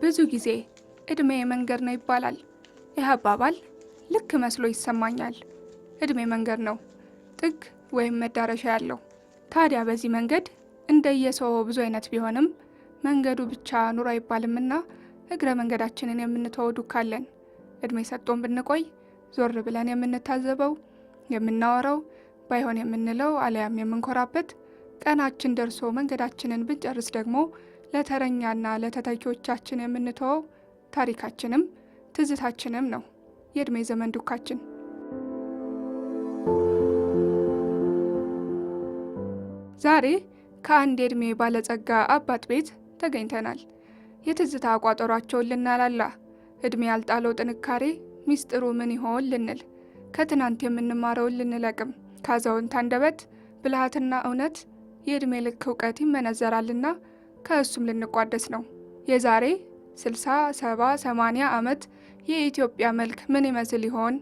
ብዙ ጊዜ እድሜ መንገድ ነው ይባላል። ይህ አባባል ልክ መስሎ ይሰማኛል። እድሜ መንገድ ነው፣ ጥግ ወይም መዳረሻ ያለው። ታዲያ በዚህ መንገድ እንደየሰው ብዙ አይነት ቢሆንም መንገዱ ብቻ ኑሮ አይባልምና እግረ መንገዳችንን የምንተወው ዱካለን። እድሜ ሰጥቶን ብንቆይ ዞር ብለን የምንታዘበው፣ የምናወራው፣ ባይሆን የምንለው አለያም የምንኮራበት፣ ቀናችን ደርሶ መንገዳችንን ብንጨርስ ደግሞ ለተረኛና ለተተኪዎቻችን የምንተወው ታሪካችንም ትዝታችንም ነው የእድሜ ዘመን ዱካችን። ዛሬ ከአንድ የእድሜ ባለጸጋ አባት ቤት ተገኝተናል። የትዝታ ቋጠሯቸውን ልናላላ፣ እድሜ ያልጣለው ጥንካሬ ሚስጥሩ ምን ይሆን ልንል፣ ከትናንት የምንማረውን ልንለቅም፣ ካዛውንት አንደበት ብልሃትና እውነት የእድሜ ልክ እውቀት ይመነዘራልና ከእሱም ልንቋደስ ነው። የዛሬ 60፣ 70፣ 80 ዓመት የኢትዮጵያ መልክ ምን ይመስል ይሆን?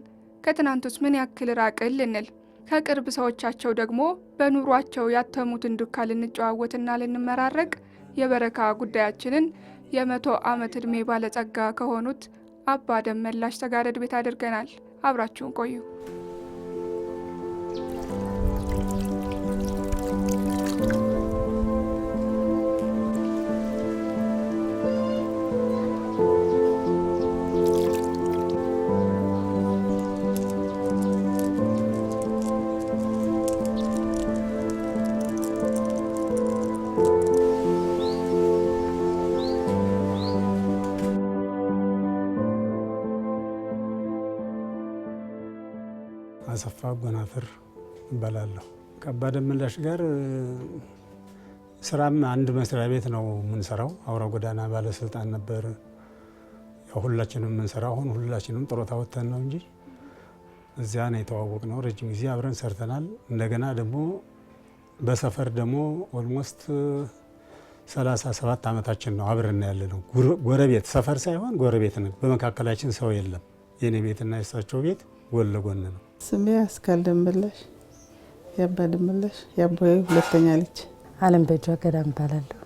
ከትናንቱስ ምን ያክል ራቅል ልንል፣ ከቅርብ ሰዎቻቸው ደግሞ በኑሯቸው ያተሙትን ዱካ ልንጨዋወትና ልንመራረቅ የበረካ ጉዳያችንን የ100 ዓመት ዕድሜ ባለጸጋ ከሆኑት አባ ደመላሽ ተጋረድ ቤት አድርገናል። አብራችሁን ቆዩ። አሰፋ ጎናፍር እባላለሁ። ከአባ ደመላሽ ጋር ስራም አንድ መስሪያ ቤት ነው የምንሰራው። አውራ ጎዳና ባለስልጣን ነበር። ያው ሁላችንም የምንሰራው አሁን ሁላችንም ጡረታ ወጥተን ነው እንጂ እዚያ ነው የተዋወቅነው። ረጅም ጊዜ አብረን ሰርተናል። እንደገና ደግሞ በሰፈር ደግሞ ኦልሞስት 37 ዓመታችን ነው አብረን ያለ ነው። ጎረቤት ሰፈር ሳይሆን ጎረቤት ነው። በመካከላችን ሰው የለም። የኔ ቤትና የእሳቸው ቤት ጎን ለጎን ነው። ስሜ አስካል ደመላሽ የአባ ደመላሽ የአባዬ ሁለተኛ ልጅ። አለም በእጇ ገዳም እባላለሁ።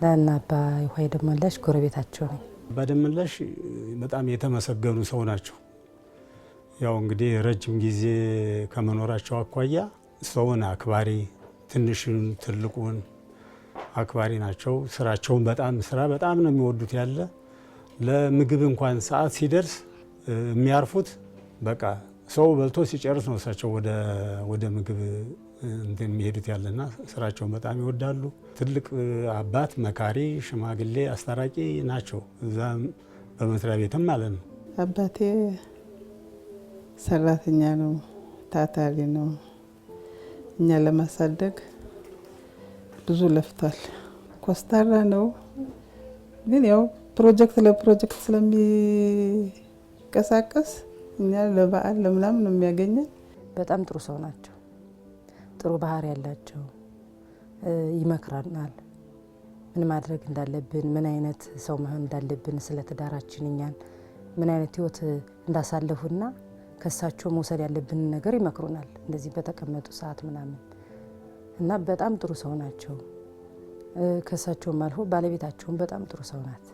ለእነ አባ ይኋይ ደመላሽ ጎረቤታቸው ነኝ። አባ ደመላሽ በጣም የተመሰገኑ ሰው ናቸው። ያው እንግዲህ ረጅም ጊዜ ከመኖራቸው አኳያ ሰውን አክባሪ፣ ትንሹን ትልቁን አክባሪ ናቸው። ስራቸውን በጣም ነው የሚወዱት። ያለ ለምግብ እንኳን ሰዓት ሲደርስ የሚያርፉት በቃ ሰው በልቶ ሲጨርስ ነው እሳቸው ወደ ምግብ የሚሄዱት ያለና ስራቸውን በጣም ይወዳሉ። ትልቅ አባት፣ መካሪ፣ ሽማግሌ፣ አስታራቂ ናቸው። እዛም በመስሪያ ቤትም ማለት ነው። አባቴ ሰራተኛ ነው፣ ታታሪ ነው። እኛ ለማሳደግ ብዙ ለፍቷል። ኮስታራ ነው፣ ግን ያው ፕሮጀክት ለፕሮጀክት ስለሚንቀሳቀስ እኛ ለበዓል ለምናምን ነው የሚያገኘን። በጣም ጥሩ ሰው ናቸው። ጥሩ ባህሪ ያላቸው፣ ይመክራናል። ምን ማድረግ እንዳለብን፣ ምን አይነት ሰው መሆን እንዳለብን፣ ስለ ትዳራችን እኛን ምን አይነት ህይወት እንዳሳለፉና ከሳቸው መውሰድ ያለብን ነገር ይመክሩናል። እንደዚህ በተቀመጡ ሰዓት ምናምን እና በጣም ጥሩ ሰው ናቸው። ከሳቸውም አልፎ ባለቤታቸውም በጣም ጥሩ ሰው ናት፣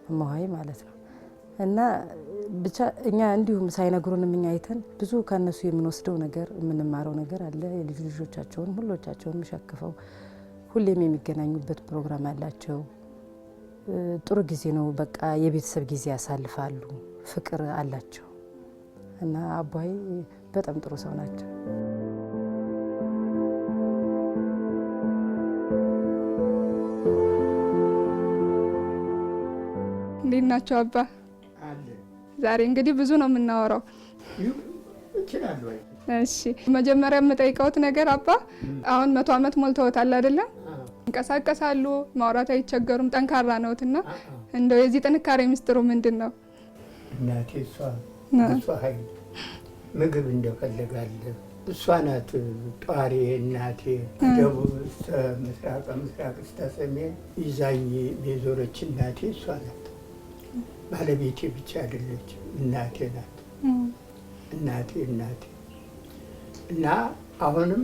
እማሆይ ማለት ነው። እና ብቻ እኛ እንዲሁም ሳይነግሩንም እኛ አይተን ብዙ ከነሱ የምንወስደው ነገር የምንማረው ነገር አለ። የልጅ ልጆቻቸውን ሁሎቻቸውን ሸክፈው ሁሌም የሚገናኙበት ፕሮግራም አላቸው። ጥሩ ጊዜ ነው፣ በቃ የቤተሰብ ጊዜ ያሳልፋሉ፣ ፍቅር አላቸው እና አባይ በጣም ጥሩ ሰው ናቸው። እንዴት ናቸው አባ? ዛሬ እንግዲህ ብዙ ነው የምናወራው። እሺ መጀመሪያ የምጠይቀውት ነገር አባ፣ አሁን 100 ዓመት ሞልተውታል አይደለም? እንቀሳቀሳሉ፣ ማውራት አይቸገሩም፣ ጠንካራ ነውትና እንደው የዚህ ጥንካሬ ሚስጥሩ ምንድን ነው? እናቴ እሷ ኃይል ምግብ እንደፈለጋለ እሷ ናት ጧሪ። እናቴ ደቡብ እስከ ምስራቅ እስከ ሰሜን ይዛኝ የዞረች እናቴ እሷ ናት። ባለቤቴ ብቻ አይደለች፣ እናቴ ናት። እናቴ እና አሁንም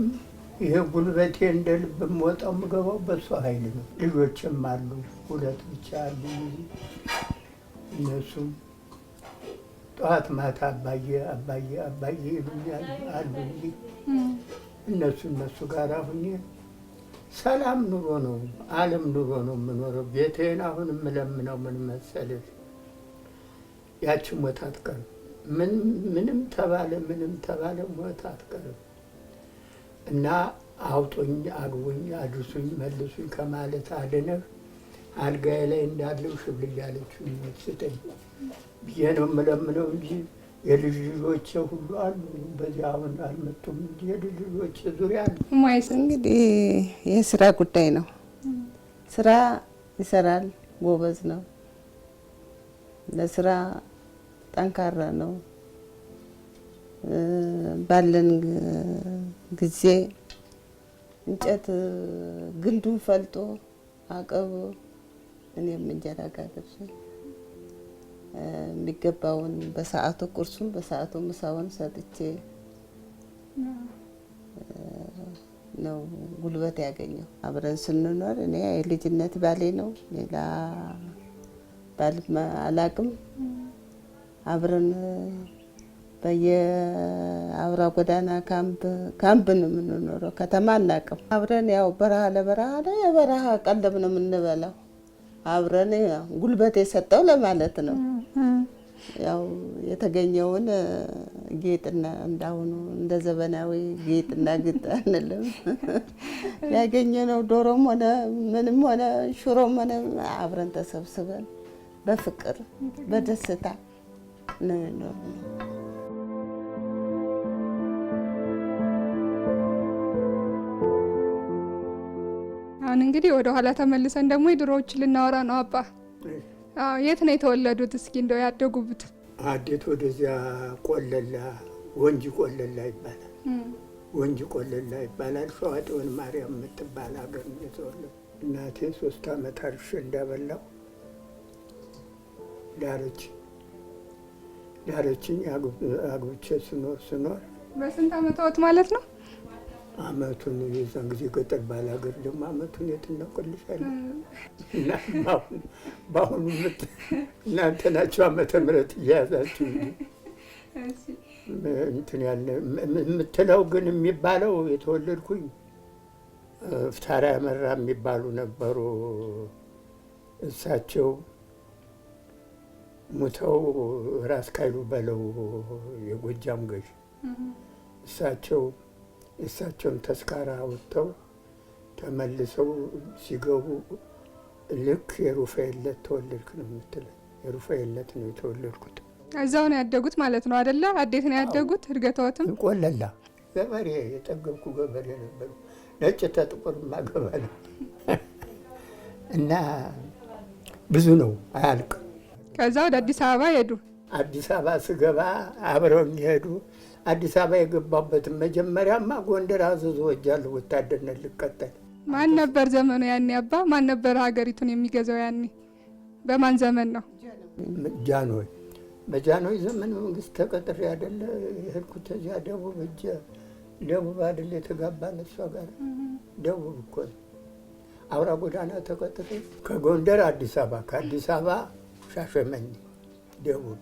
ይሄ ጉልበቴ እንደ ልብ የምወጣው የምገባው በእሱ ኃይል ነው። ልጆችም አሉ፣ 2 ብቻ አሉ። እነሱም ጠዋት ማታ አባዬ አባዬ አባዬ ይሉኛል አሉ እንጂ እነሱ ጋር ሁኜ ሰላም ኑሮ ነው፣ ዓለም ኑሮ ነው የምኖረው። ቤቴን አሁን የምለምነው ምን መሰለሽ፣ ያቺ ሞት አትቀርም። ምንም ተባለ ሞት አትቀርም እና አውጡኝ፣ አግቡኝ፣ አድሱኝ፣ መልሱኝ ከማለት አድነህ አልጋዬ ላይ እንዳለው ሽብል ያለችው ስጠኝ ብዬ ነው የምለምነው እንጂ የልጅ ልጆቼ ሁሉ አሉ። በዚህ አሁን አልመጡም እንጂ የልጅ ልጆቼ ዙሪያ አሉ። እንግዲህ የስራ ጉዳይ ነው። ስራ ይሰራል፣ ጎበዝ ነው፣ ለስራ ጠንካራ ነው። ባለን ጊዜ እንጨት ግንዱን ፈልጦ አቀቦ እኔም እንጀራ ጋግሬ የሚገባውን በሰዓቱ ቁርሱን በሰዓቱ ምሳውን ሰጥቼ ነው ጉልበት ያገኘው። አብረን ስንኖር እኔ የልጅነት ባሌ ነው፣ ሌላ ባል አላቅም። አብረን በየአውራ ጎዳና ካምፕ ነው የምንኖረው፣ ከተማ አናቅም። አብረን ያው በረሃ ለበረሃ የበረሃ ቀለብ ነው የምንበላው። አብረን ጉልበት የሰጠው ለማለት ነው። ያው የተገኘውን ጌጥና እንዳሁኑ እንደ ዘመናዊ ጌጥና ግጥ አንልም። ያገኘነው ዶሮም ሆነ ምንም ሆነ ሽሮም ሆነ አብረን ተሰብስበን በፍቅር በደስታ ነው የኖርነው። አሁን እንግዲህ ወደ ኋላ ተመልሰን ደግሞ የድሮዎች ልናወራ ነው። አባ የት ነው የተወለዱት? እስኪ እንደው ያደጉት። አዴት ወደዚያ ቆለላ፣ ወንጂ ቆለላ ይባላል። ወንጂ ቆለላ ይባላል። ሸዋጤውን ማርያም የምትባል ሀገር ነው የተወለዱ። እናቴ 3 ዓመት አርሼ እንዳበላው ዳረችኝ። አግብቼ ስኖር በስንት ዓመት ማለት ነው? አመቱን የዛን ጊዜ ገጠር ባል ሀገር ደግሞ አመቱን የት እናውቅልሻለን። እና በአሁኑ እናንተ ናቸው ዓመተ ምሕረት እያያዛችሁ እንትን ያለ የምትለው። ግን የሚባለው የተወለድኩኝ ፍታራ ያመራ የሚባሉ ነበሩ። እሳቸው ሙተው ራስ ካይሉ በለው የጎጃም ገዥ እሳቸውን ተስካራ ወጥተው ተመልሰው ሲገቡ ልክ የሩፋኤል ዕለት ተወለድክ ነው የምትለው። የሩፋኤል ዕለት ነው የተወለድኩት። እዛው ነው ያደጉት ማለት ነው አይደለ? አዴት ነው ያደጉት። እድገተወትም ቆለላ ገበሬ፣ የጠገብኩ ገበሬ ነበሩ። ነጭ ተጥቁር ማገባ ነው እና ብዙ ነው አያልቅም። ከዛ ወደ አዲስ አበባ ሄዱ። አዲስ አበባ ስገባ አብረው ሄዱ። አዲስ አበባ የገባበትን መጀመሪያማ ጎንደር አዘዞ ወጃለሁ ወታደርነት ልቀጠል። ማን ነበር ዘመኑ ያኔ? አባ ማን ነበር ሀገሪቱን የሚገዛው ያኔ? በማን ዘመን ነው? ጃንሆይ። በጃንሆይ ዘመን መንግስት ተቀጥሬ አይደለ የሄድኩት እዚያ ደቡብ አይደለ የተጋባን እሷ ጋር ደቡብ እኮ አውራ ጎዳና ተቀጥሬ ከጎንደር አዲስ አበባ፣ ከአዲስ አበባ ሻሸመኔ፣ ደቡብ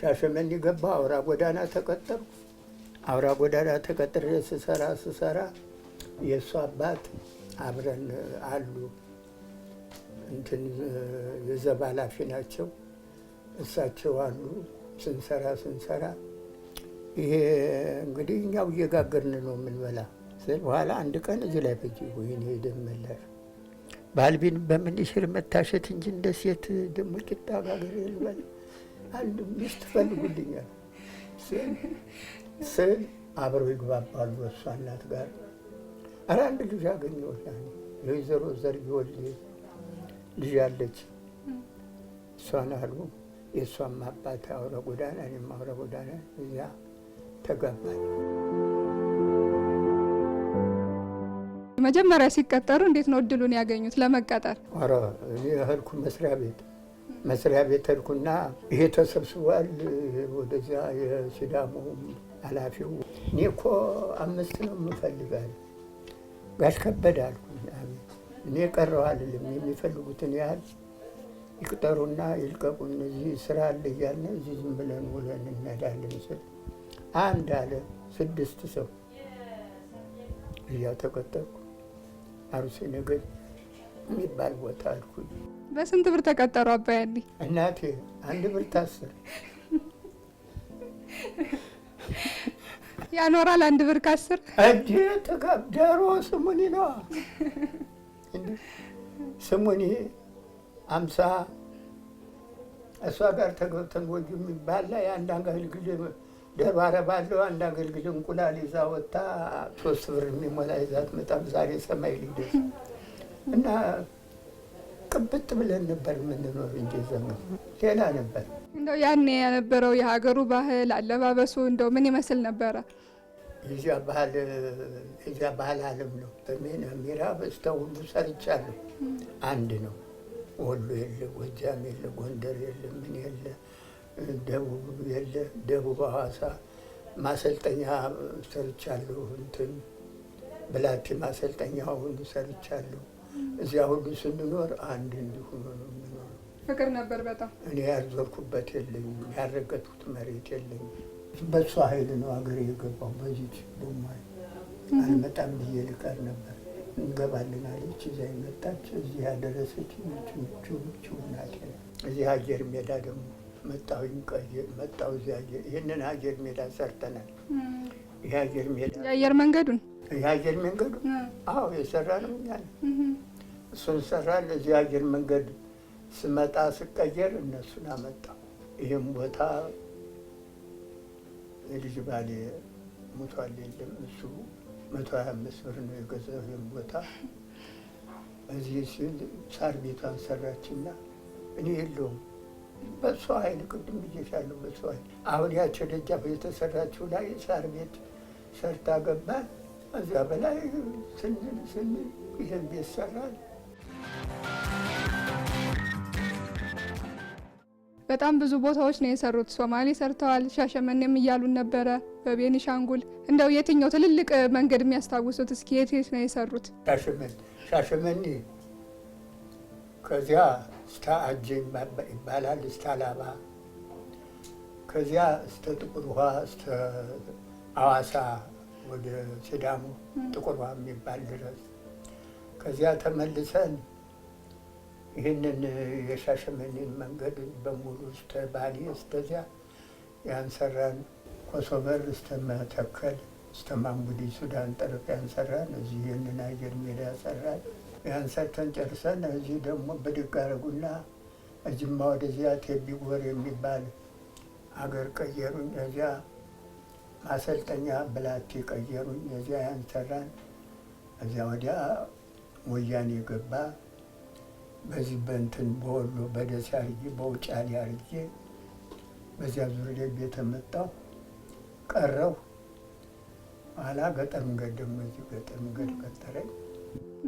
ሻሸመኔ ገባ። አውራ ጎዳና ተቀጠርኩ። አውራ ጎዳና ተቀጥሬ ስሰራ የእሱ አባት አብረን አሉ እንትን የዘብ ኃላፊ ናቸው። እሳቸው አሉ። ስንሰራ ይሄ እንግዲህ እኛው እየጋገርን ነው የምንበላ። በኋላ አንድ ቀን እዚህ ላይ በጅ ወይኔ ደመላሽ ባልቢን በምን ይሽር መታሸት እንጂ እንደ ሴት ደግሞ ቂጣ ጋገር ይልበል አንድ ሚስት ፈልጉልኛል ስል አብረው ይግባባሉ። እሷ እናት ጋር ኧረ አንድ ልጅ አገኘሁት። የወይዘሮ ዘርጊወል ልጅ አለች። እሷን አሉ። የእሷም አባት አውራ ጎዳና፣ እኔም አውራ ጎዳና፣ እዚያ ተጋባል። መጀመሪያ ሲቀጠሩ እንዴት ነው እድሉን ያገኙት ለመቀጠር? ኧረ እኔ እህልኩ መስሪያ ቤት እህልኩና ይሄ ተሰብስቧል። ወደዚያ የሲዳሞ ኃላፊው እኔ እኮ 5 ነው የምፈልጋል ጋሽ ከበደ አልኩኝ። አቤት። እኔ ቀረው አልልም፣ የሚፈልጉትን ያህል ይቅጠሩና ይልቀቁኝ፣ እዚህ ስራ አለ እያልን እዚህ ዝም ብለን ውለን እንሄዳለን ስል አንድ አለ 6 ሰው እዚያ ተቀጠርኩ። አሩሴ ነገድ የሚባል ቦታ አልኩኝ። በስንት ብር ተቀጠሩ አባያኒ? እናቴ 1 ብር ታስር ያኖራል 1 ብር ከ10 እጅ ተጋብደሮ ስሙኒ ነው ስሙኒ 50 እሷ ጋር ተገብተን ወጁ የሚባል ላይ አንድ አገልግል ደሮ አረባለሁ። አንድ አገልግል እንቁላል ይዛ ወጣ 3 ብር የሚሞላ ይዛት መጣም ዛሬ ሰማይ ሊደርስ እና ቅብጥ ብለን ነበር የምንኖር እንጂ ዘመን ሌላ ነበር። እንደው ያኔ የነበረው የሀገሩ ባህል አለባበሱ እንደው ምን ይመስል ነበረ? የዚያ ባህል ዓለም ነው። ሰሜን ምዕራብ እስከ ሁሉ ሰርቻለሁ። አንድ ነው። ወሎ የለ፣ ጎጃም የለ፣ ጎንደር የለ፣ ምን የለ፣ ደቡብ የለ። ደቡብ ሐዋሳ ማሰልጠኛ ሰርቻለሁ። እንትን ብላቴ ማሰልጠኛ ሁሉ ሰርቻለሁ። እዚያ ሁሉ ስንኖር አንድ እንዲሁ ነው የምንኖር። ፍቅር ነበር በጣም። እኔ ያልዞርኩበት የለኝም፣ ያረገጥኩት መሬት የለኝም። በሷ ኃይል ነው ሀገር የገባው። በዚች ቦማይ አልመጣም ብዬ ልቀር ነበር። እንገባለን አለች። እዚያ መጣች፣ እዚህ ያደረሰች ምቹ ናት። እዚህ አየር ሜዳ ደግሞ መጣሁኝ። መጣሁ እዚህ ይህንን አየር ሜዳ ሰርተናል። ይህ አየር ሜዳ የአየር መንገዱን የአየር መንገዱ አዎ የሰራ ነው እኛ እሱን ሰራን። እዚህ አየር መንገድ ስመጣ ስቀየር እነሱን አመጣ። ይህም ቦታ የልጅ ባሌ ሙቷል የለም እሱ 125 ብር ነው የገዛው ይህም ቦታ። እዚህ ሲል ሳር ቤቷን ሰራችና እኔ የለውም በሷ ኃይል ቅድም ብዬሻለሁ። በሷ ኃይል አሁን ያቸው ደጃፍ የተሰራችው ላይ ሳር ቤት ሰርታ ገባን። እዚያ በላይ ስንል ይህን ቤት ሰራል። በጣም ብዙ ቦታዎች ነው የሰሩት። ሶማሌ ሰርተዋል፣ ሻሸመኔም እያሉን ነበረ፣ በቤኒሻንጉል። እንደው የትኛው ትልልቅ መንገድ የሚያስታውሱት እስኪ የት ነው የሰሩት? ሻሸመኔ ከዚያ እስከ አጄ ይባላል፣ እስከ አላባ፣ ከዚያ እስከ ጥቁር ውሃ፣ እስከ አዋሳ ወደ ሲዳሙ ጥቁር ውሃ የሚባል ድረስ። ከዚያ ተመልሰን ይህንን የሻሸመኔን መንገድ በሙሉ እስከ ባሌ እስከዚያ ያንሰራን። ኮሶበር እስከ መተከል እስከ ማሙዲ ሱዳን ጠረፍ ያንሰራን። እዚህ ይህንን አየር ሜዳ ያሰራን። ያንሰርተን ጨርሰን እዚህ ደግሞ ብድግ አደረጉና እጅማ ወደዚያ ቴቢ ጎር የሚባል አገር ቀየሩኝ። እዚያ ማሰልጠኛ ብላቴ ቀየሩኝ። እዚያ ያንሰራን። እዚያ ወዲያ ወያኔ ገባ። በዚህ በእንትን በወሎ በደሴ አርጌ በውጫሌ አርጌ በዚያ ዙሪያ ቤት መጣሁ ቀረሁ። ኋላ ገጠር መንገድ ደግሞ እዚህ ገጠር መንገድ ቀጠረኝ።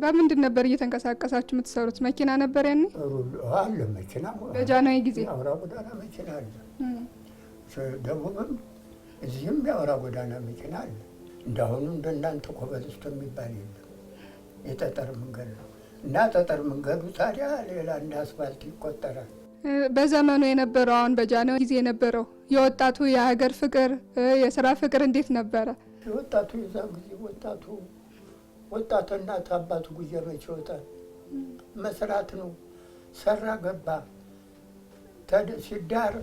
በምንድን ነበር እየተንቀሳቀሳችሁ የምትሰሩት? መኪና ነበር ያኔ? አለ መኪና። በጃንሆይ ጊዜ አውራ ጎዳና መኪና አለ። ደቡብም እዚህም የአውራ ጎዳና መኪና አለ። እንዳሁኑ እንደናንተ ኮበልስቶ የሚባል የለም። የጠጠር መንገድ ነው። እና ጠጠር መንገዱ ታዲያ ሌላ እንደ አስፋልት ይቆጠራል። በዘመኑ የነበረው አሁን በጃንሆይ ጊዜ የነበረው የወጣቱ የሀገር ፍቅር የስራ ፍቅር እንዴት ነበረ? የወጣቱ የዛ ጊዜ ወጣቱ እናት አባቱ ጉያ መቼ ይወጣል? መስራት ነው። ሰራ ገባ። ሲዳር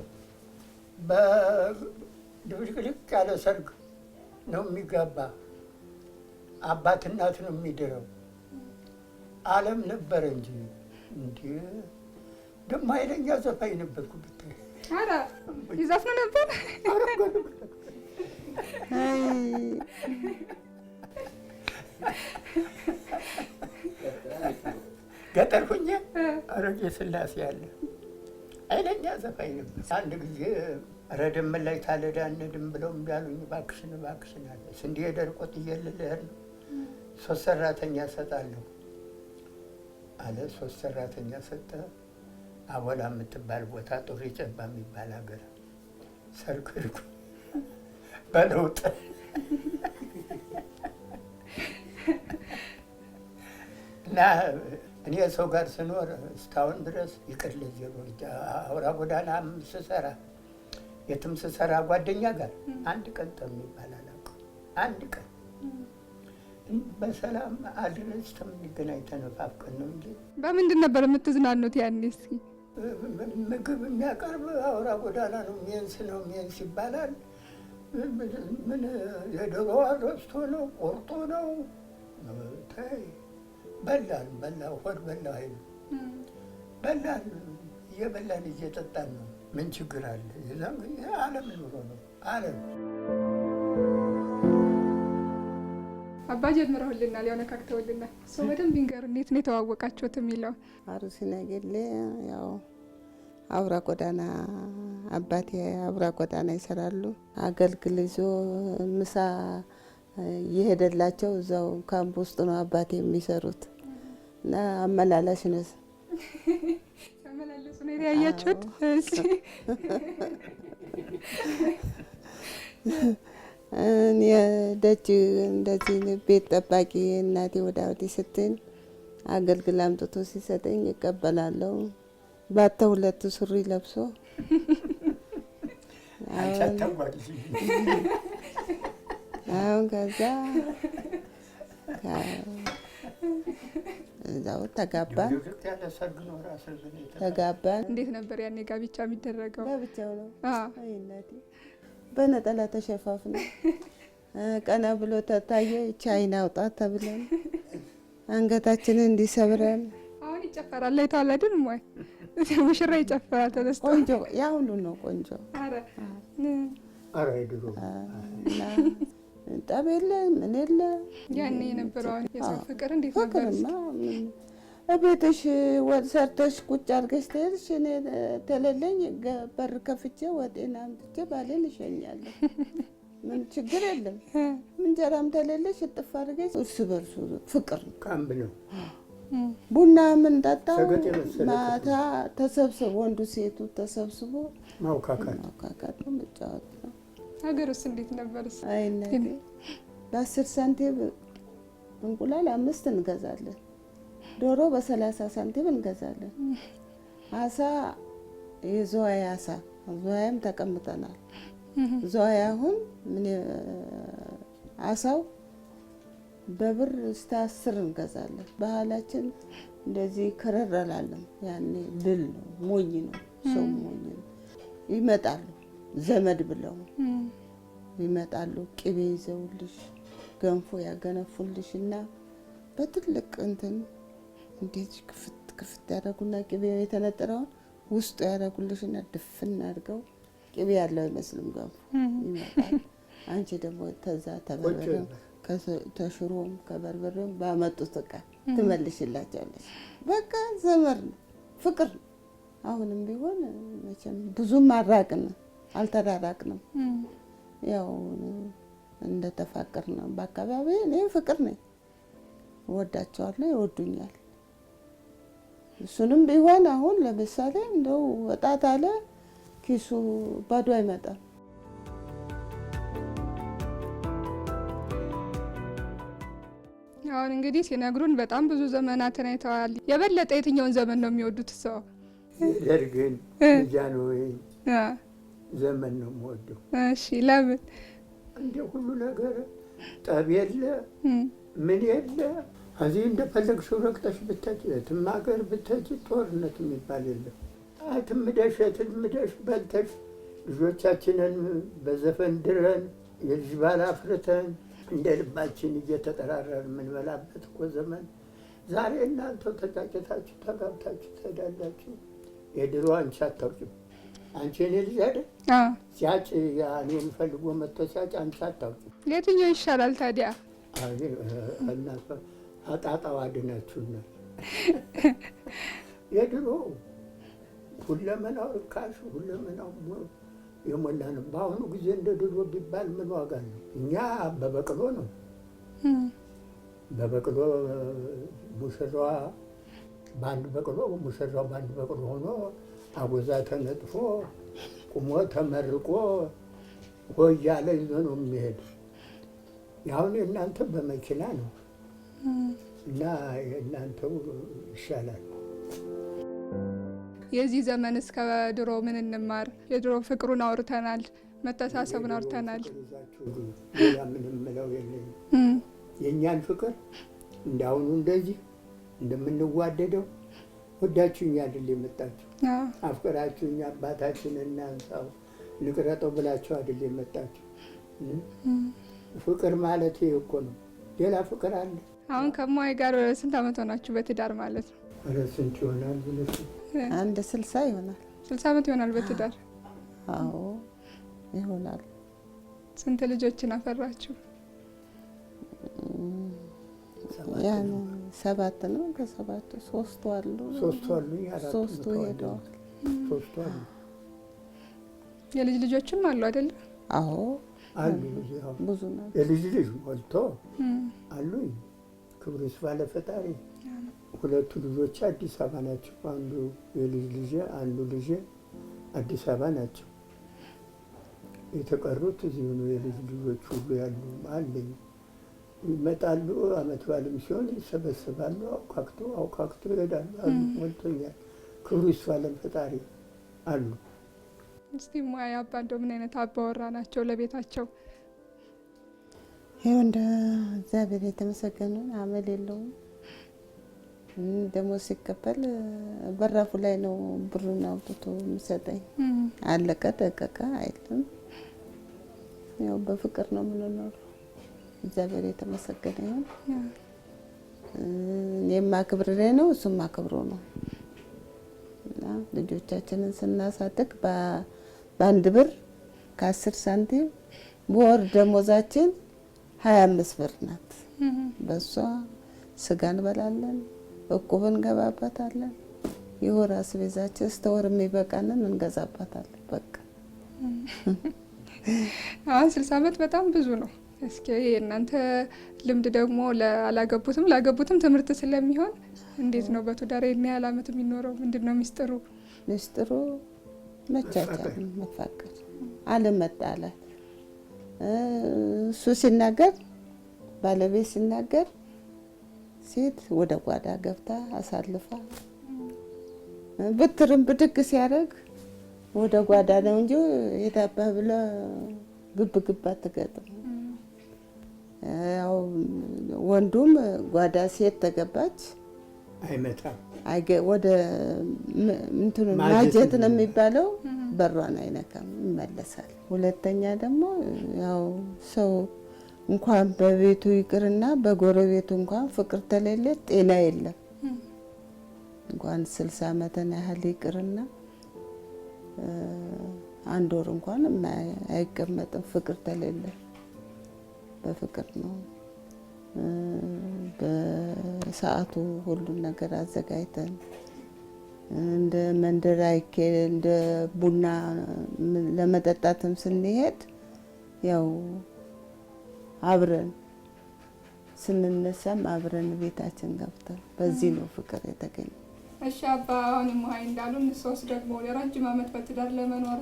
በድብልቅልቅ ያለ ሰርግ ነው የሚገባ። አባት እናት ነው የሚድረው። ዓለም ነበረ እንጂ እንዲህ ደግሞ ኃይለኛ ዘፋኝ ነበርኩ ብታይ። ኧረ ይዘፍኑ ነበር። ገጠር ሁኜ አሮጌ ስላሴ ያለ ኃይለኛ ዘፋኝ ነበር። አንድ ጊዜ ረደም ላይ ታለዳ እንድም ብለው እምቢ አሉኝ። እባክሽን አለ ስንዴ ደርቆት እየልልህር ነው 3 ሰራተኛ እሰጣለሁ አለ። 3 ሰራተኛ ሰጠ። አቦላ የምትባል ቦታ ጡሪ ጨባ የሚባል ሀገር ሰርግ ሄድኩ በለውጥ እና እኔ ሰው ጋር ስኖር እስካሁን ድረስ ይቅር ለዜሮ አውራ ጎዳናም ስሰራ የትም ስሰራ ጓደኛ ጋር አንድ ቀን ጠብ የሚባል አላውቅም። አንድ ቀን በሰላም አድረስ እስከምንገናኝ ተነፋፍቀን ነው እንጂ። በምንድን ነበር የምትዝናኑት ያኔ? እስኪ ምግብ የሚያቀርብ አውራ ጎዳና ነው፣ ሜንስ ነው፣ ሜንስ ይባላል። ምን የዶሮ አሮስቶ ነው፣ ቆርጦ ነው። ተይ በላን ሆድ በላ አይሉ በላን፣ እየበላን እየጠጣን ነው። ምን ችግር አለ? የዛን ጊዜ ዓለም ኑሮ ነው ዓለም። አባ ጀምረውልናል፣ ያው ነካክተውልናል። ሰው በደንብ ይንገሩ፣ እንዴት ነው የተዋወቃችሁት የሚለው። አሩሲ ነገሌ ያው አውራ ጎዳና አባቴ አውራ ጎዳና ይሰራሉ። አገልግል ይዞ ምሳ እየሄደላቸው እዛው ካምፕ ውስጥ ነው አባቴ የሚሰሩት እና አመላላሽ ነው። አመላለሱ ነው ያያችሁት? እሺ ደጅ እንደዚህ ቤት ጠባቂ እናቴ ወደ ወዲህ ስትል አገልግል አምጥቶ ሲሰጠኝ ይቀበላለሁ። ባተ ሁለት ሱሪ ለብሶ አሁን ከዛ እዛው ተጋባን። እንዴት ነበር ያኔ ጋብቻ የሚደረገው? ጋብቻው ነው እናቴ በነጠላ ተሸፋፍነ ቀና ብሎ ተታየ። ቻይና አውጣ ተብለን አንገታችንን እንዲሰብረን። አሁን ይጨፈራል ላይ ተዋለድን ወይ ሙሽራ ይጨፈራል ተነስቶ። ቆንጆ ያ ሁሉ ነው ቆንጆ። አረ ድሮ ጠብ የለ ምን የለ ያኔ የነበረው የሰው ፍቅር እንዴት ነበር? እቤትሽ ወጥ ሰርተሽ ቁጭ አድርገሽ ትሄድሽ፣ እኔ ተለለኝ በር ከፍቼ ወጤን አምጥቼ ባሌን እሸኛለሁ። ምን ችግር የለም። እንጀራም ተለለሽ እጥፍ አድርገሽ እርስ በርሱ ፍቅር ነው። ካምብ ነው። ቡና የምንጠጣው ማታ ተሰብስቦ ወንዱ ሴቱ ተሰብስቦ ማውካካት ነው፣ መጫወት ነው። ሀገር ውስጥ እንዴት ነበር? አይነት በ10 ሳንቲም እንቁላል 5 እንገዛለን። ዶሮ በ30 ሳንቲም እንገዛለን። አሳ የዘዋይ አሳ ዘዋይም ተቀምጠናል። ዘዋይ አሁን ምን አሳው በብር እስከ 10 እንገዛለን። ባህላችን እንደዚህ ከረር አላለም። ያኔ ድል ነው፣ ሞኝ ነው፣ ሰው ሞኝ ነው። ይመጣሉ ዘመድ ብለው ይመጣሉ። ቅቤ ይዘውልሽ ገንፎ ያገነፉልሽ እና በትልቅ እንትን እንዴት ክፍት ያደረጉና ቅቤው የተነጠረውን ውስጡ ያደረጉልሽና ድፍን አድርገው ቅቤ ያለው አይመስልም ገንፎ ይመጣል። አንቺ ደግሞ ተዛ ተበርበሬም ተሽሮም ከበርበሬም ባመጡት ዕቃ ትመልሽላቸዋለሽ። በቃ ዘመር ነው፣ ፍቅር ነው። አሁንም ቢሆን መቼም ብዙም አልተራራቅንም። ያው እንደተፋቀርን ነው። በአካባቢ እኔ ፍቅር ነኝ፣ እወዳቸዋለሁ፣ ይወዱኛል። እሱንም ቢሆን አሁን ለምሳሌ እንደው ወጣት አለ ኪሱ ባዶ አይመጣም። አሁን እንግዲህ ሲነግሩን በጣም ብዙ ዘመናትን አይተዋል። የበለጠ የትኛውን ዘመን ነው የሚወዱት ሰው? ደርግን ጃንሆይ ዘመን ነው የምወደው። እሺ ለምን? እንደ ሁሉ ነገር ጠብ የለ ምን የለ። እዚህ እንደፈለግሽው ረግጠሽ ብትሄጂ፣ የትም ሀገር ብትሄጂ ጦርነት የሚባል የለም። ትምደሽ የትምደሽ በልተሽ ልጆቻችንን በዘፈን ድረን የልጅ ባል አፍርተን እንደ ልባችን እየተጠራረን የምንበላበት እኮ ዘመን። ዛሬ እናንተው ተጫጭታችሁ ተጋብታችሁ ትሄዳላችሁ። የድሮ አንቺ አታውቂም። አንቺ እኔ ልጅ አይደል ሲያጭ እኔ የምፈልጎ መጥቶ ሲያጭ አንቺ አታውቂም። የትኛው ይሻላል ታዲያ? እናት አጣጣው አድናችሁና የድሮ ሁለመናው ርካሽ ሁለመናው የሞላ ነው። በአሁኑ ጊዜ እንደ ድሮ ቢባል ምን ዋጋ ነው? እኛ በበቅሎ ነው። በበቅሎ ሙሽራዋ በአንድ በቅሎ ሙሽራው በአንድ በቅሎ ሆኖ አጎዛ ተነጥፎ ቁሞ ተመርቆ እያለ ይዞ ነው የሚሄድ። ያሁን የእናንተ በመኪና ነው። እና የእናንተው ይሻላል። የዚህ ዘመን እስከ ድሮ ምን እንማር? የድሮ ፍቅሩን አውርተናል፣ መተሳሰቡን አውርተናል። ሌላ ምንም ምለው የለኝም። የእኛን ፍቅር እንዳሁኑ እንደዚህ እንደምንዋደደው ወዳችሁኝ አይደል የመጣችሁ? አፍቅራችሁኝ አባታችን እናንሳው ንቅረጠው ብላችሁ አይደል የመጣችሁ? ፍቅር ማለት ይሄ እኮ ነው። ሌላ ፍቅር አለ? አሁን ከማይ ጋር ስንት ዓመት ሆናችሁ በትዳር ማለት ነው? ኧረ ስንት ይሆናል ብለሽ? አንድ 60 ይሆናል። 60 ዓመት ይሆናል በትዳር? አዎ ይሆናል። ስንት ልጆችን አፈራችሁ? ያን 7 ነው። ከ7 3 አሉ። 3 አሉ። 3 ሄደዋል። 3 አሉ። የልጅ ልጆችም አሉ አይደል? አዎ አሉ። ብዙ ነው። የልጅ ልጅ ሞልቶ አሉኝ። ክብሩ ይስፋ ለፈጣሪ። 2 ልጆች አዲስ አበባ ናቸው። አንዱ የልጅ ልጅ አንዱ ልጅ አዲስ አበባ ናቸው። የተቀሩት እዚሁ ነው። የልጅ ልጆች ሁሉ ያሉ አለኝ። ይመጣሉ። አመት በዓልም ሲሆን ይሰበስባሉ። አውካክቶ ይሄዳሉ። አሉ ሞልቶኛል። ክብሩ ይስፋ ለፈጣሪ አሉ። እስቲ ሙያ አባ እንደው ምን አይነት አባወራ ናቸው ለቤታቸው? ይኸው እንደ እግዚአብሔር የተመሰገነ አመል የለውም። ደግሞ ሲከፈል በራፉ ላይ ነው ብሩን አውጥቶ የሚሰጠኝ። አለቀ ደቀቀ አይልም። ያው በፍቅር ነው የምንኖረው። እግዚአብሔር የተመሰገነ ይሁን። እኔም አክብሬ ነው እሱም አክብሮ ነው። እና ልጆቻችንን ስናሳድግ በአንድ ብር ከ10 ሳንቲም በወር ደሞዛችን 25 ብር ናት። በሷ ስጋ እንበላለን፣ እቁብ እንገባበታለን። የወር አስቤዛችን እስከ ወር የሚበቃንን እንገዛባታለን። በቃ አሁን 60 ዓመት በጣም ብዙ ነው። እስኪ የእናንተ ልምድ ደግሞ ላገቡትም ላገቡትም ትምህርት ስለሚሆን እንዴት ነው በትዳር ይሄን ያህል ዓመት የሚኖረው? ምንድነው ሚስጥሩ? ሚስጥሩ መቻቻል፣ መፋቀር፣ አለመጣላት። እሱ ሲናገር ባለቤት ሲናገር ሴት ወደ ጓዳ ገብታ አሳልፋ ብትርም ብድግ ሲያደርግ ወደ ጓዳ ነው እንጂ የታባ ብለ ግብ ግብ አትገጥም። ያው ወንዱም ጓዳ ሴት ተገባች አይመታም። ወደ እንትኑ ማጀት ነው የሚባለው። በሯን አይነካም፣ ይመለሳል። ሁለተኛ ደግሞ ያው ሰው እንኳን በቤቱ ይቅርና በጎረቤቱ እንኳን ፍቅር ተሌለ ጤና የለም። እንኳን 60 ዓመትን ያህል ይቅርና 1 ወር እንኳን አይቀመጥም ፍቅር ተሌለ። በፍቅር ነው በሰዓቱ ሁሉን ነገር አዘጋጅተን እንደ መንደር አይኬድ እንደ ቡና ለመጠጣትም ስንሄድ ያው አብረን ስንነሳም አብረን ቤታችን ገብተን በዚህ ነው ፍቅር የተገኘ። እሺ አባ አሁንም ውሀይ እንዳሉን ሶስት ደግሞ ለረጅም ዓመት በትዳር ለመኖር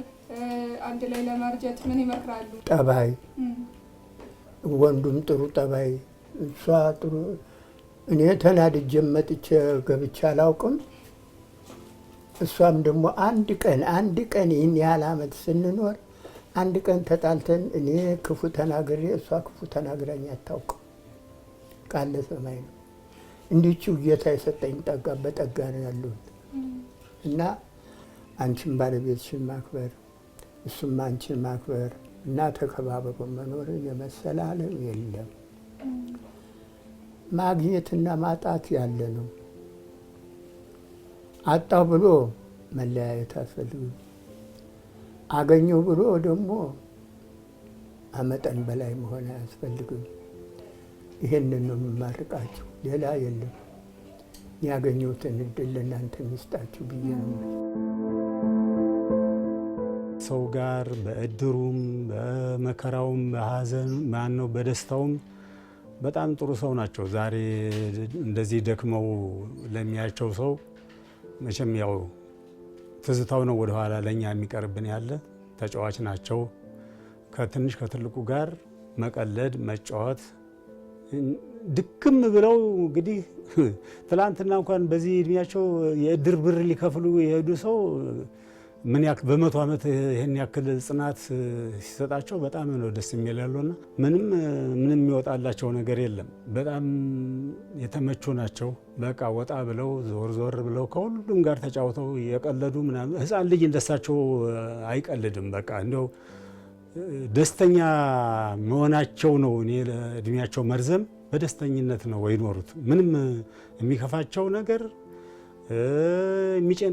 አንድ ላይ ለማርጀት ምን ይመክራሉ? ጠባይ፣ ወንዱም ጥሩ ጠባይ፣ እሷ ጥሩ። እኔ ተናድጄ መጥቼ ገብቼ አላውቅም። እሷም ደግሞ አንድ ቀን ይህን ያህል ዓመት ስንኖር አንድ ቀን ተጣልተን እኔ ክፉ ተናግሬ እሷ ክፉ ተናግራኝ አታውቅም። ቃል ሰማይ ነው። እንዲችው ጌታ የሰጠኝ ጠጋ በጠጋ ነው ያለሁት እና አንቺን ባለቤትሽን ማክበር እሱም አንቺን ማክበር እና ተከባብሮ መኖር የመሰለ ዓለም የለም። ማግኘትና ማጣት ያለ ነው። አጣው ብሎ መለያየት አትፈልግም። አገኘው ብሎ ደግሞ አመጠን በላይ መሆን አያስፈልግም። ይሄንን ነው የምማርቃችሁ፣ ሌላ የለም። ያገኘሁትን እድል ለእናንተ ሚስጣችሁ ብዬ ነው። ሰው ጋር በእድሩም በመከራውም በሀዘን ማነው በደስታውም በጣም ጥሩ ሰው ናቸው። ዛሬ እንደዚህ ደክመው ለሚያቸው ሰው መቼም ያው ትዝታው ነው ወደኋላ ለእኛ የሚቀርብን ያለ ተጫዋች ናቸው። ከትንሽ ከትልቁ ጋር መቀለድ መጫወት ድክም ብለው እንግዲህ ትላንትና እንኳን በዚህ እድሜያቸው የእድር ብር ሊከፍሉ የሄዱ ሰው ምን ያክል በ100 ዓመት ይሄን ያክል ጽናት ሲሰጣቸው በጣም ነው ደስ የሚላሉና ምንም የሚወጣላቸው ነገር የለም። በጣም የተመቹ ናቸው። በቃ ወጣ ብለው ዞር ብለው ከሁሉም ጋር ተጫውተው የቀለዱ ምናምን ህፃን ልጅ እንደሳቸው አይቀልድም። በቃ እንደው ደስተኛ መሆናቸው ነው። እኔ ለእድሜያቸው መርዘም በደስተኝነት ነው ይኖሩት። ምንም የሚከፋቸው ነገር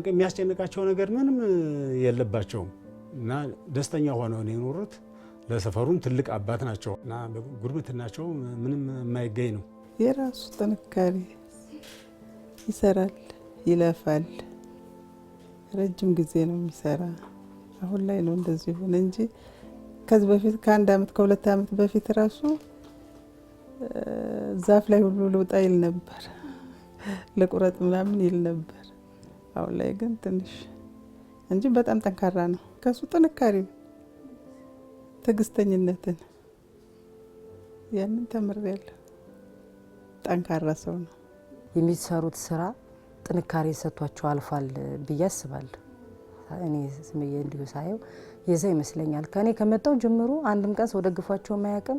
የሚያስጨንቃቸው ነገር ምንም የለባቸውም እና ደስተኛ ሆነው ነው የኖሩት። ለሰፈሩም ትልቅ አባት ናቸው እና ጉርብትናቸው ምንም የማይገኝ ነው። የራሱ ጥንካሬ ይሰራል፣ ይለፋል። ረጅም ጊዜ ነው የሚሰራ። አሁን ላይ ነው እንደዚህ ሆነ እንጂ ከዚህ በፊት ከ1 ዓመት ከ2 ዓመት በፊት ራሱ ዛፍ ላይ ሁሉ ልውጣ ይል ነበር፣ ለቁረጥ ምናምን ይል ነበር። አሁን ላይ ግን ትንሽ እንጂ በጣም ጠንካራ ነው። ከሱ ጥንካሬው ትዕግስተኝነትን ያንን ተምሬያለሁ። ጠንካራ ሰው ነው። የሚሰሩት ስራ ጥንካሬ ሰጥቷቸው አልፏል ብዬ አስባለሁ። እኔ ስምዬ እንዲሁ ሳየው የዛ ይመስለኛል። ከኔ ከመጣው ጀምሮ አንድም ቀን ሰው ደግፏቸው ማያውቅም።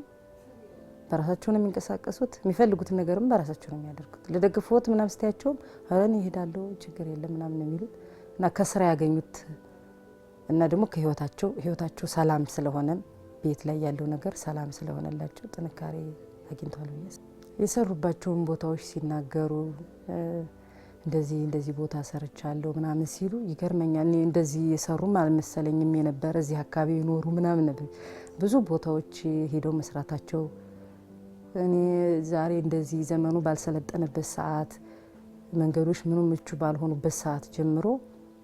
በራሳቸው ነው የሚንቀሳቀሱት። የሚፈልጉትን ነገርም በራሳቸው ነው የሚያደርጉት። ለደግፎት ምናምን ስታያቸውም አረን ይሄዳሉ ችግር የለም ምናምን የሚሉት እና ከስራ ያገኙት እና ደግሞ ከህይወታቸው ሰላም ስለሆነ ቤት ላይ ያለው ነገር ሰላም ስለሆነላቸው ጥንካሬ አግኝተዋል ብዬ የሰሩባቸውን ቦታዎች ሲናገሩ እንደዚህ ቦታ ሰርቻለሁ ምናምን ሲሉ ይገርመኛል። እኔ እንደዚህ የሰሩም አልመሰለኝም የነበረ እዚህ አካባቢ ይኖሩ ምናምን ነበር። ብዙ ቦታዎች ሄደው መስራታቸው እኔ ዛሬ እንደዚህ ዘመኑ ባልሰለጠነበት ሰዓት መንገዶች ምኑ ምቹ ባልሆኑበት ሰዓት ጀምሮ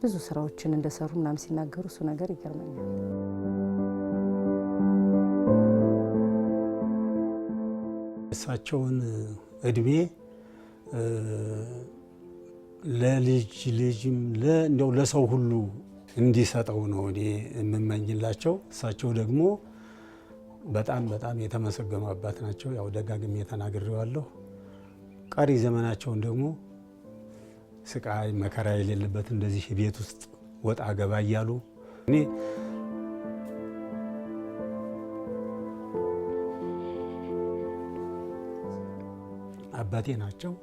ብዙ ስራዎችን እንደሰሩ ምናምን ሲናገሩ እሱ ነገር ይገርመኛል። እሳቸውን እድሜ ለልጅም እንደው ለሰው ሁሉ እንዲሰጠው ነው እኔ የምመኝላቸው። እሳቸው ደግሞ በጣም የተመሰገኑ አባት ናቸው። ያው ደጋግሜ ተናግሬዋለሁ። ቀሪ ዘመናቸውን ደግሞ ስቃይ መከራ የሌለበት እንደዚህ ቤት ውስጥ ወጣ ገባ እያሉ እኔ አባቴ ናቸው።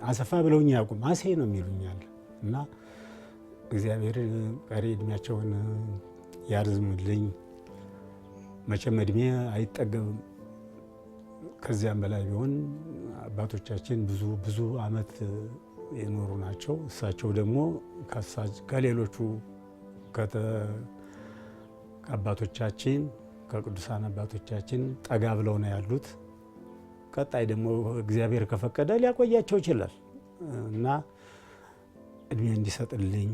አሰፋ ብለውኝ አያውቁም። አሴ ነው የሚሉኛል እና እግዚአብሔር ቀሪ እድሜያቸውን ያርዝምልኝ። መቼም እድሜ አይጠገብም። ከዚያም በላይ ቢሆን አባቶቻችን ብዙ አመት የኖሩ ናቸው። እሳቸው ደግሞ ከሌሎቹ ከአባቶቻችን ከቅዱሳን አባቶቻችን ጠጋ ብለው ነው ያሉት። ቀጣይ ደግሞ እግዚአብሔር ከፈቀደ ሊያቆያቸው ይችላል እና እድሜ እንዲሰጥልኝ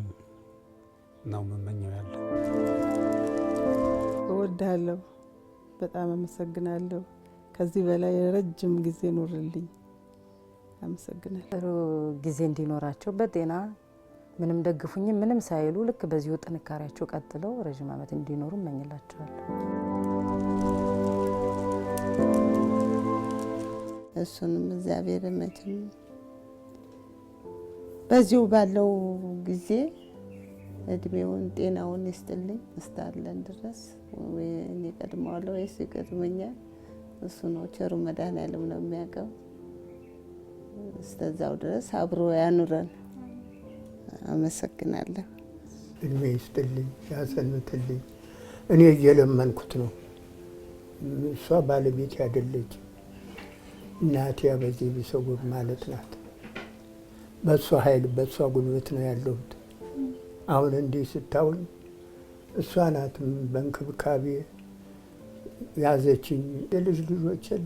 ነው መመኘው ያለ። እወዳለሁ። በጣም አመሰግናለሁ። ከዚህ በላይ ረጅም ጊዜ ኖርልኝ። አመሰግናለሁ። ጥሩ ጊዜ እንዲኖራቸው በጤና ምንም ደግፉኝም ምንም ሳይሉ ልክ በዚሁ ጥንካሬያቸው ቀጥለው ረጅም ዓመት እንዲኖሩ እመኝላቸዋለሁ። እሱንም እግዚአብሔር መቼም በዚሁ ባለው ጊዜ እድሜውን ጤናውን ይስጥልኝ እስካለን ድረስ። ወይ እኔ ቀድመዋለሁ ወይስ ይቀድመኛል? እሱ ነው ቸሩ መድኃኔዓለም ነው የሚያውቀው። እስከዛው ድረስ አብሮ ያኑረን። አመሰግናለሁ። እድሜ ይስጥልኝ፣ ያሰንብትልኝ። እኔ እየለመንኩት ነው። እሷ ባለቤት ያደለች እናቴ በዚህ ቢሰውር ማለት ናት። በእሷ ኃይል በእሷ ጉልበት ነው ያለሁት። አሁን እንዲህ ስታውኝ እሷ ናት በእንክብካቤ ያዘችኝ። የልጅ ልጆቼን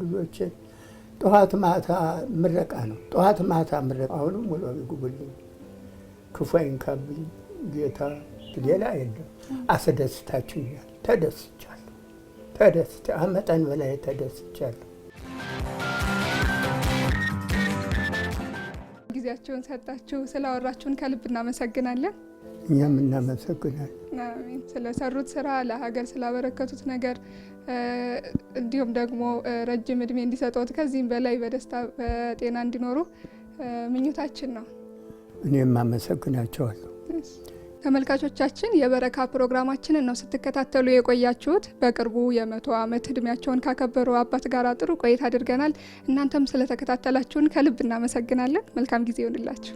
ጠዋት ማታ ምረቃ ነው፣ ጠዋት ማታ ምረቃ። አሁንም ሙሉ ይጉብልኝ፣ ክፉ አይንካብኝ ጌታ። ሌላ የለም። አስደስታችሁኛል። ተደስቻለሁ። አመጠን በላይ ተደስቻለሁ። ጊዜያቸውን ሰጣችሁ ስላወራችሁን ከልብ እናመሰግናለን። እኛም እናመሰግናለን። አሜን። ስለሰሩት ስራ፣ ለሀገር ስላበረከቱት ነገር እንዲሁም ደግሞ ረጅም እድሜ እንዲሰጡት ከዚህም በላይ በደስታ በጤና እንዲኖሩ ምኞታችን ነው። እኔም አመሰግናቸዋለሁ። ተመልካቾቻችን የበረካ ፕሮግራማችንን ነው ስትከታተሉ የቆያችሁት። በቅርቡ የ100 ዓመት እድሜያቸውን ካከበሩ አባት ጋር ጥሩ ቆይታ አድርገናል። እናንተም ስለተከታተላችሁን ከልብ እናመሰግናለን። መልካም ጊዜ ይሁንላችሁ።